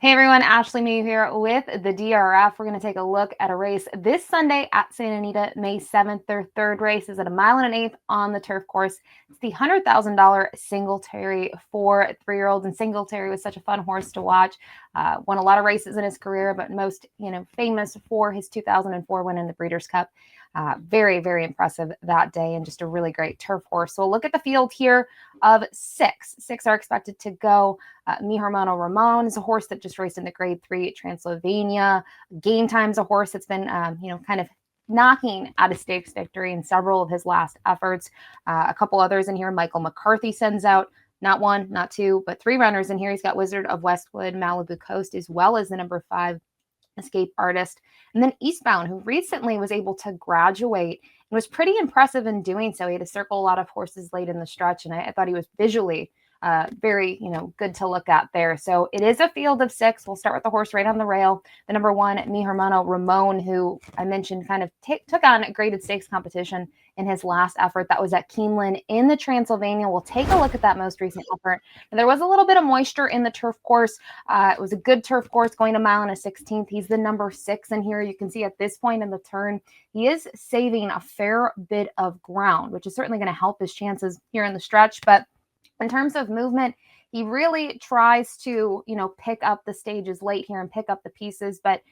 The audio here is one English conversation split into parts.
Hey everyone, Ashley Mailloux here with the DRF. We're going to take a look at a race this Sunday at Santa Anita, May 7th. Their third race is at 1.125 miles on the turf course. It's the $100,000 Singletary for 3-year-olds, and Singletary was such a fun horse to watch. Won a lot of races in his career, but most famous for his 2004 win in the Breeders' Cup. Very, very impressive that day, and just a really great turf horse. So we'll look at the field here of six. Six are expected to go. Mi Hermano Ramon is a horse that just raced in the Grade 3 at Transylvania. Game Time's a horse that's been, kind of knocking at a stakes victory in several of his last efforts. A couple others in here. Michael McCarthy sends out not one, not two, but 3 runners in here. He's got Wizard of Westwood, Malibu Coast, as well as the number 5 Escape Artist. And then Eastbound, who recently was able to graduate and was pretty impressive in doing so. He had to circle a lot of horses late in the stretch, and I thought he was visually very, good to look at there. So it is a field of 6. We'll start with the horse right on the rail. The number 1, Mi Hermano Ramon, who I mentioned kind of took on a graded stakes competition in his last effort. That was at Keeneland in the Transylvania. We'll take a look at that most recent effort. And there was a little bit of moisture in the turf course. It was a good turf course, going 1.116 miles. He's the number 6 in here. You can see at this point in the turn, he is saving a fair bit of ground, which is certainly going to help his chances here in the stretch. But in terms of movement, he really tries to, pick up the stages late here and pick up the pieces. But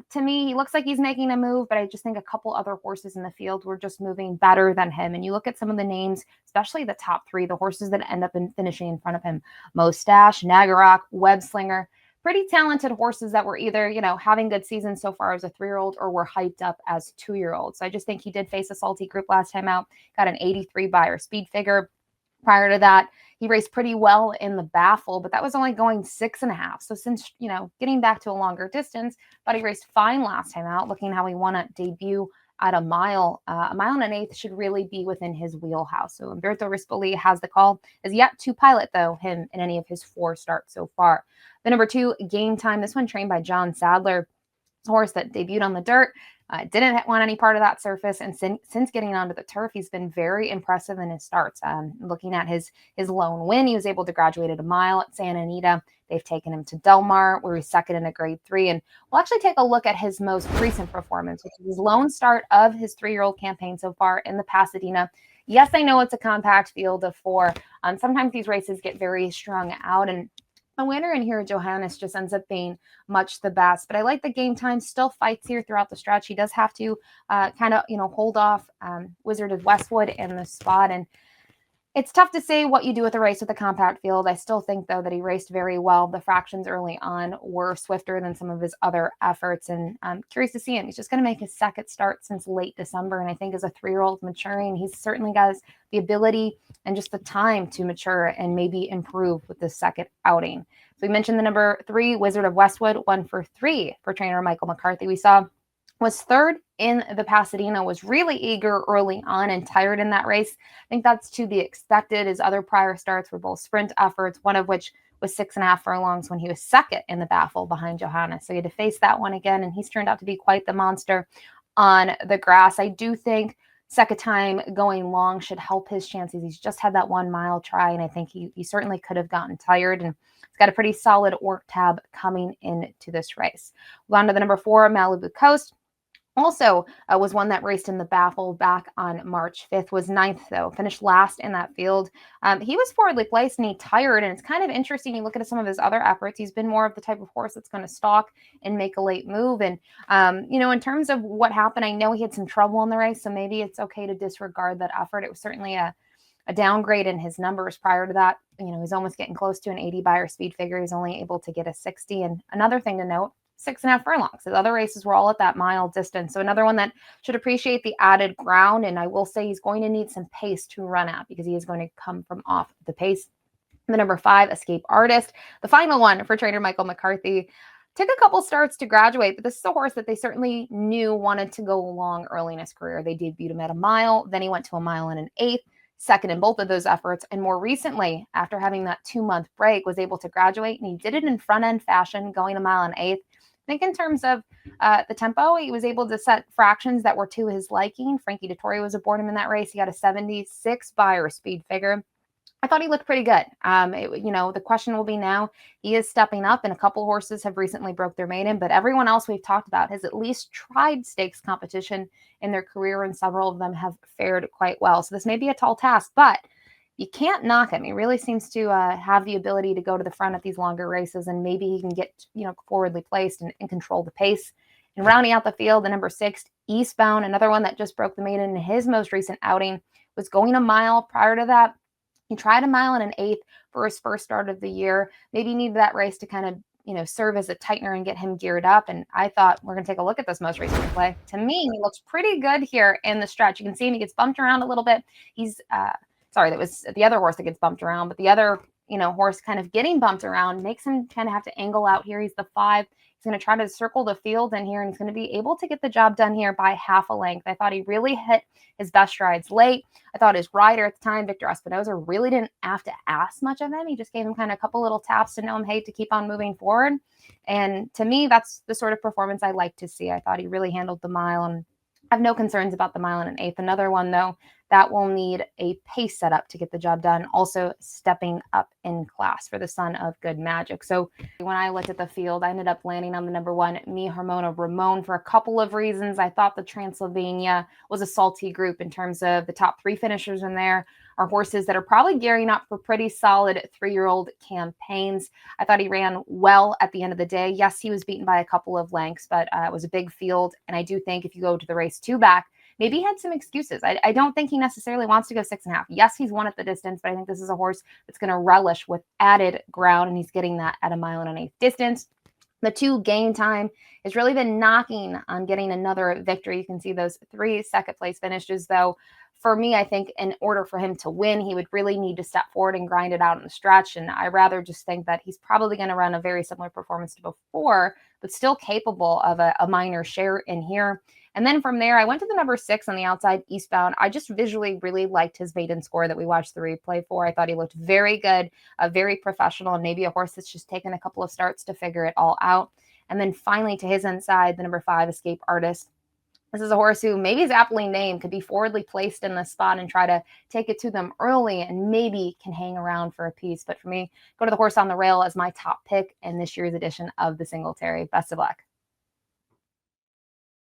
to me, he looks like he's making a move, but I just think a couple other horses in the field were just moving better than him. And you look at some of the names, especially the top 3, the horses that end up finishing in front of him: Mostache, Nagarock, Webslinger. Pretty talented horses that were either, having good seasons so far as a 3-year-old or were hyped up as 2-year-olds. So I just think he did face a salty group last time out, got an 83 Beyer speed figure. Prior to that, he raced pretty well in the Baffle, but that was only going 6.5. So since, getting back to a longer distance, but he raced fine last time out, looking how he won a debut at a mile. 1.125 miles should really be within his wheelhouse. So Umberto Rispoli has the call. Is yet to pilot, though, him in any of his 4 starts so far. The number 2, Game Time. This one trained by John Sadler, horse that debuted on the dirt. Didn't want any part of that surface, and since getting onto the turf, he's been very impressive in his starts. Looking at his lone win, he was able to graduate at a mile at Santa Anita. They've taken him to Del Mar, where he's second in a Grade 3, and we'll actually take a look at his most recent performance, which is his lone start of his 3-year-old campaign so far in the Pasadena. Yes, I know it's a compact field of 4. Sometimes these races get very strung out, and the winner in here, Johannes, just ends up being much the best. But I like the Game Time. Still fights here throughout the stretch. He does have to hold off Wizard of Westwood in the spot. And it's tough to say what you do with a race with a compact field. I still think, though, that he raced very well. The fractions early on were swifter than some of his other efforts, and I'm curious to see him. He's just going to make his second start since late December, and I think as a 3-year-old maturing, he's certainly got the ability and just the time to mature and maybe improve with this second outing. So we mentioned the number 3, Wizard of Westwood, 1 for 3 for trainer Michael McCarthy. We saw was third in the Pasadena, was really eager early on and tired in that race. I think that's to be expected. His other prior starts were both sprint efforts, one of which was 6.5 furlongs when he was second in the Baffle behind Johannes. So he had to face that one again, and he's turned out to be quite the monster on the grass. I do think second time going long should help his chances. He's just had that 1 mile try, and I think he certainly could have gotten tired, and he's got a pretty solid work tab coming into this race. We'll go on to the number 4, Malibu Coast. Also was one that raced in the Baffle back on March 5th, was 9th, though, finished last in that field. He was forwardly placed, and he tired, and it's kind of interesting. You look at some of his other efforts, he's been more of the type of horse that's going to stalk and make a late move. And, in terms of what happened, I know he had some trouble in the race, so maybe it's okay to disregard that effort. It was certainly a downgrade in his numbers prior to that. He's almost getting close to an 80 Beyer speed figure. He's only able to get a 60. And another thing to note, 6.5 furlongs. The other races were all at that mile distance. So another one that should appreciate the added ground. And I will say he's going to need some pace to run at, because he is going to come from off the pace. The number 5, Escape Artist, the final one for trainer Michael McCarthy. Took a couple starts to graduate, but this is a horse that they certainly knew wanted to go long early in his career. They debuted him at a mile. Then he went to 1.125 miles, second in both of those efforts. And more recently, after having that 2-month break, was able to graduate, and he did it in front end fashion, going 1.125 miles. I think in terms of the tempo, he was able to set fractions that were to his liking. Frankie Dettori was aboard him in that race. He got a 76 Beyer speed figure. I thought he looked pretty good. The question will be now, he is stepping up, and a couple horses have recently broke their maiden, but everyone else we've talked about has at least tried stakes competition in their career, and several of them have fared quite well. So this may be a tall task, but you can't knock him. He really seems to have the ability to go to the front at these longer races, and maybe he can get forwardly placed and control the pace. And rounding out the field, the number 6, Eastbound, another one that just broke the maiden in his most recent outing, was going a mile prior to that. He tried a mile and an eighth for his first start of the year. Maybe needed that race to kind of, serve as a tightener and get him geared up. And I thought, we're going to take a look at this most recent play. To me, he looks pretty good here in the stretch. You can see him, he gets bumped around a little bit. He's, that was the other horse that gets bumped around, but the other, horse kind of getting bumped around makes him kind of have to angle out here. He's the 5. He's going to try to circle the field in here, and he's going to be able to get the job done here by half a length. I thought he really hit his best strides late. I thought his rider at the time, Victor Espinoza, really didn't have to ask much of him. He just gave him kind of a couple little taps to know him, hey, to keep on moving forward. And to me, that's the sort of performance I like to see. I thought he really handled the mile, and I have no concerns about the mile and an eighth. Another one, though, that will need a pace setup to get the job done. Also stepping up in class for the son of Good Magic. So when I looked at the field, I ended up landing on the number 1, Mi Hormona Ramon, for a couple of reasons. I thought the Transylvania was a salty group in terms of the top 3 finishers in there are horses that are probably gearing up for pretty solid 3-year-old campaigns. I thought he ran well at the end of the day. Yes, he was beaten by a couple of lengths, but it was a big field. And I do think if you go to the race 2 back, maybe he had some excuses. I don't think he necessarily wants to go 6.5. Yes, he's won at the distance, but I think this is a horse that's going to relish with added ground, and he's getting that at a mile and an eighth distance. The 2 Game Time has really been knocking on getting another victory. You can see those 3 second-place finishes, though. For me, I think in order for him to win, he would really need to step forward and grind it out in the stretch. And I rather just think that he's probably going to run a very similar performance to before, but still capable of a minor share in here. And then from there, I went to the number 6 on the outside, Eastbound. I just visually really liked his maiden score that we watched the replay for. I thought he looked very good, very professional, and maybe a horse that's just taken a couple of starts to figure it all out. And then finally, to his inside, the number 5, Escape Artist. This is a horse who maybe is aptly named, could be forwardly placed in the spot and try to take it to them early, and maybe can hang around for a piece. But for me, go to the horse on the rail as my top pick in this year's edition of the Singletary. Best of luck.